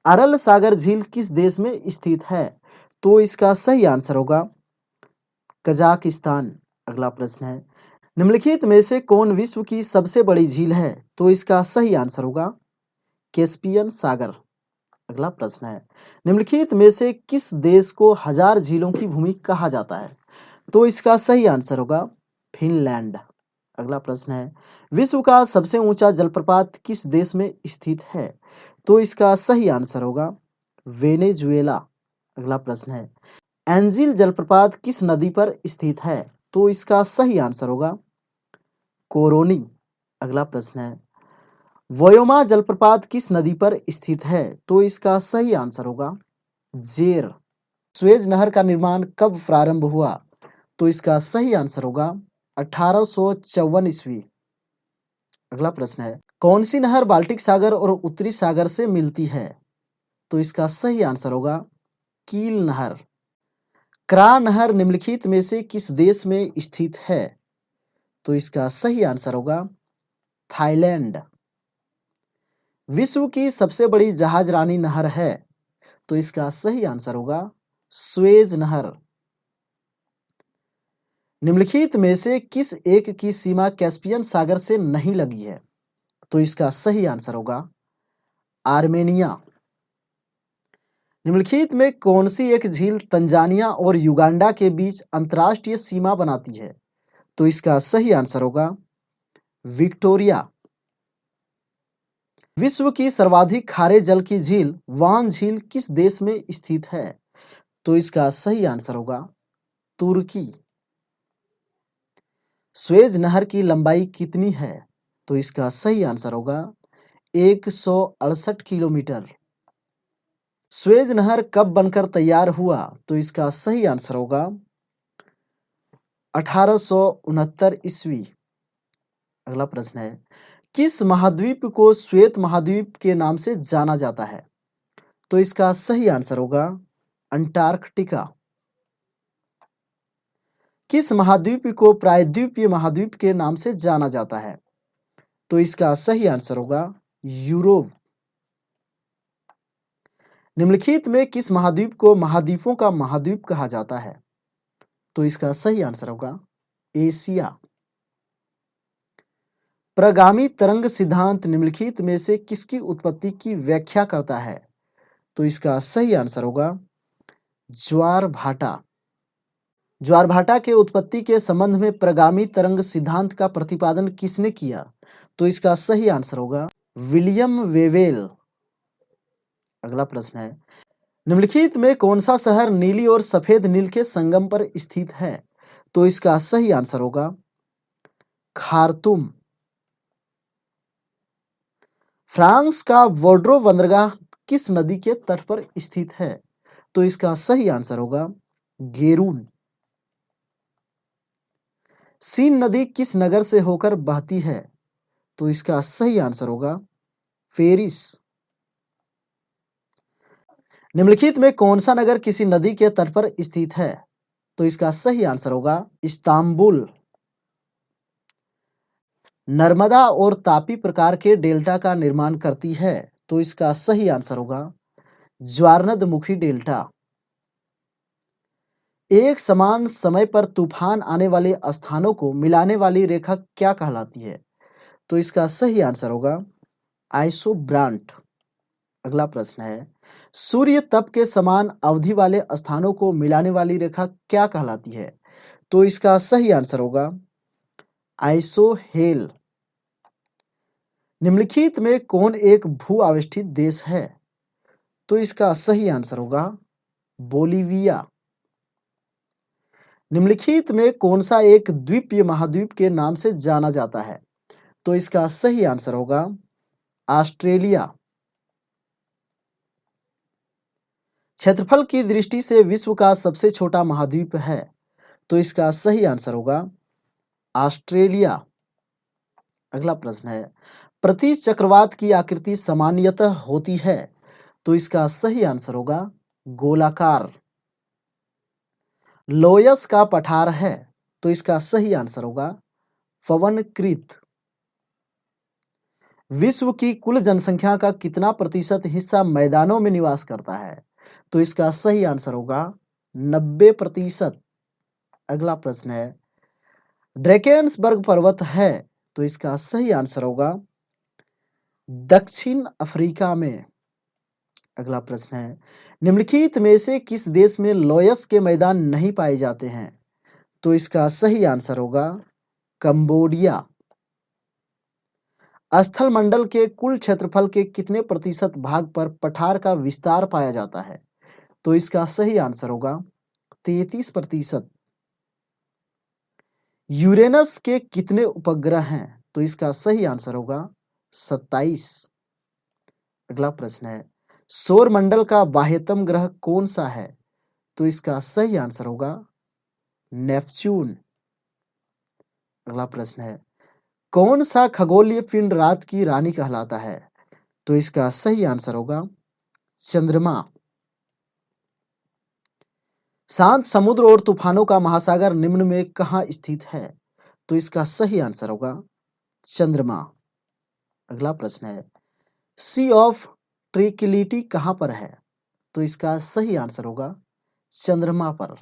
अरल सागर झील किस देश में स्थित है? तो इसका सही आंसर होगा कजाकिस्तान। अगला प्रश्न है, निम्नलिखित में से कौन विश्व की सबसे बड़ी झील है? तो इसका सही आंसर होगा कैस्पियन सागर। अगला प्रश्न है, निम्नलिखित में से किस देश को हजार झीलों की भूमि कहा जाता है? तो इसका सही आंसर होगा फिनलैंड। अगला प्रश्न है, विश्व का सबसे ऊंचा जलप्रपात किस देश में स्थित है? तो इसका सही आंसर होगा वेनेजुएला। अगला प्रश्न है, एंजिल जलप्रपात किस नदी पर स्थित है? तो इसका सही आंसर होगा कोरोनी। अगला प्रश्न है, वयोमा जलप्रपात किस नदी पर स्थित है? तो इसका सही आंसर होगा जेर। स्वेज नहर का निर्माण कब प्रारंभ हुआ? तो इसका सही आंसर होगा 1854 ईस्वी। अगला प्रश्न है, कौन सी नहर बाल्टिक सागर और उत्तरी सागर से मिलती है? तो इसका सही आंसर होगा कील नहर। क्रा नहर निम्नलिखित में से किस देश में स्थित है? तो इसका सही आंसर होगा थाईलैंड। विश्व की सबसे बड़ी जहाजरानी नहर है? तो इसका सही आंसर होगा स्वेज नहर। निम्नलिखित में से किस एक की सीमा कैस्पियन सागर से नहीं लगी है? तो इसका सही आंसर होगा आर्मेनिया। निम्नलिखित में कौन सी एक झील तंजानिया और युगांडा के बीच अंतर्राष्ट्रीय सीमा बनाती है? तो इसका सही आंसर होगा विक्टोरिया। विश्व की सर्वाधिक खारे जल की झील वान झील किस देश में स्थित है? तो इसका सही आंसर होगा तुर्की। स्वेज नहर की लंबाई कितनी है? तो इसका सही आंसर होगा 168 किलोमीटर। स्वेज नहर कब बनकर तैयार हुआ? तो इसका सही आंसर होगा 1869 ईस्वी। अगला प्रश्न है, किस महाद्वीप को श्वेत महाद्वीप के नाम से जाना जाता है? तो इसका सही आंसर होगा अंटार्कटिका। किस महाद्वीप को प्रायद्वीपीय महाद्वीप के नाम से जाना जाता है? तो इसका सही आंसर होगा यूरोप। निम्नलिखित में किस महाद्वीप को महाद्वीपों का महाद्वीप कहा जाता है? तो इसका सही आंसर होगा एशिया। प्रगामी तरंग सिद्धांत निम्नलिखित में से किसकी उत्पत्ति की व्याख्या करता है? तो इसका सही आंसर होगा ज्वार भाटा। ज्वार भाटा के उत्पत्ति के संबंध में प्रगामी तरंग सिद्धांत का प्रतिपादन किसने किया? तो इसका सही आंसर होगा विलियम वेवेल। अगला प्रश्न है, निम्नलिखित में कौन सा शहर नीली और सफेद नील के संगम पर स्थित है? तो इसका सही आंसर होगा खार्तूम। फ्रांस का वोड्रो बंदरगाह किस नदी के तट पर स्थित है? तो इसका सही आंसर होगा गेरून। सीन नदी किस नगर से होकर बहती है? तो इसका सही आंसर होगा पेरिस। निम्नलिखित में कौन सा नगर किसी नदी के तट पर स्थित है? तो इसका सही आंसर होगा इस्तांबुल। नर्मदा और तापी प्रकार के डेल्टा का निर्माण करती है? तो इसका सही आंसर होगा ज्वारनदमुखी डेल्टा। एक समान समय पर तूफान आने वाले स्थानों को मिलाने वाली रेखा क्या कहलाती है? तो इसका सही आंसर होगा आइसोब्रांट। अगला प्रश्न है, सूर्य तप के समान अवधि वाले स्थानों को मिलाने वाली रेखा क्या कहलाती है? तो इसका सही आंसर होगा आइसोहेल। निम्नलिखित में कौन एक भू आविष्ठित देश है? तो इसका सही आंसर होगा बोलिविया। निम्नलिखित में कौन सा एक द्वीपीय महाद्वीप के नाम से जाना जाता है? तो इसका सही आंसर होगा ऑस्ट्रेलिया। क्षेत्रफल की दृष्टि से विश्व का सबसे छोटा महाद्वीप है? तो इसका सही आंसर होगा ऑस्ट्रेलिया। अगला प्रश्न है, प्रति चक्रवात की आकृति सामान्यतः होती है? तो इसका सही आंसर होगा गोलाकार। लोयस का पठार है? तो इसका सही आंसर होगा पवनकृत। विश्व की कुल जनसंख्या का कितना प्रतिशत हिस्सा मैदानों में निवास करता है? तो इसका सही आंसर होगा 90%। अगला प्रश्न है, ड्रैकेंसबर्ग पर्वत है, तो इसका सही आंसर होगा दक्षिण अफ्रीका में। अगला प्रश्न है, निम्नलिखित में से किस देश में लोयस के मैदान नहीं पाए जाते हैं? तो इसका सही आंसर होगा कंबोडिया। स्थल मंडल के कुल क्षेत्रफल के कितने प्रतिशत भाग पर पठार का विस्तार पाया जाता है? तो इसका सही आंसर होगा 33%। यूरेनस के कितने उपग्रह हैं? तो इसका सही आंसर होगा 27। अगला प्रश्न है, सौर मंडल का बाह्यतम ग्रह कौन सा है? तो इसका सही आंसर होगा नेपच्यून। अगला प्रश्न है, कौन सा खगोलीय पिंड रात की रानी कहलाता है? तो इसका सही आंसर होगा चंद्रमा। शांत समुद्र और तूफानों का महासागर निम्न में कहाँ स्थित है? तो इसका सही आंसर होगा चंद्रमा। अगला प्रश्न है, सी ऑफ ट्रिक्विलिटी कहाँ पर है? तो इसका सही आंसर होगा चंद्रमा पर।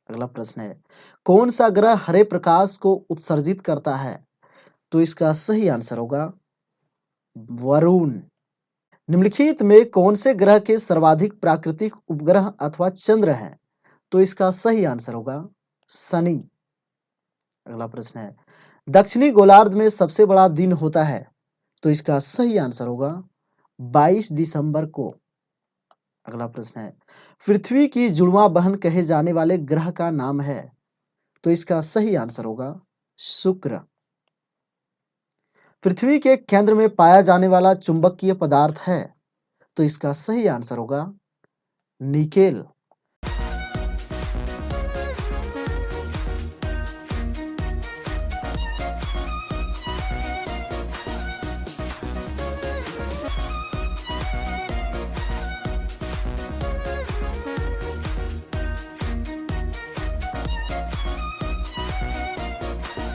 अगला प्रश्न है, कौन सा ग्रह हरे प्रकाश को उत्सर्जित करता है? तो इसका सही आंसर होगा वरुण। निम्नलिखित में कौन से ग्रह के सर्वाधिक प्राकृतिक उपग्रह अथवा चंद्र हैं? तो इसका सही आंसर होगा शनि। अगला प्रश्न है, दक्षिणी गोलार्ध में सबसे बड़ा दिन होता है? तो इसका सही आंसर होगा 22 दिसंबर को। अगला प्रश्न है, पृथ्वी की जुड़वा बहन कहे जाने वाले ग्रह का नाम है? तो इसका सही आंसर होगा शुक्र। पृथ्वी के केंद्र में पाया जाने वाला चुंबकीय पदार्थ है? तो इसका सही आंसर होगा निकेल।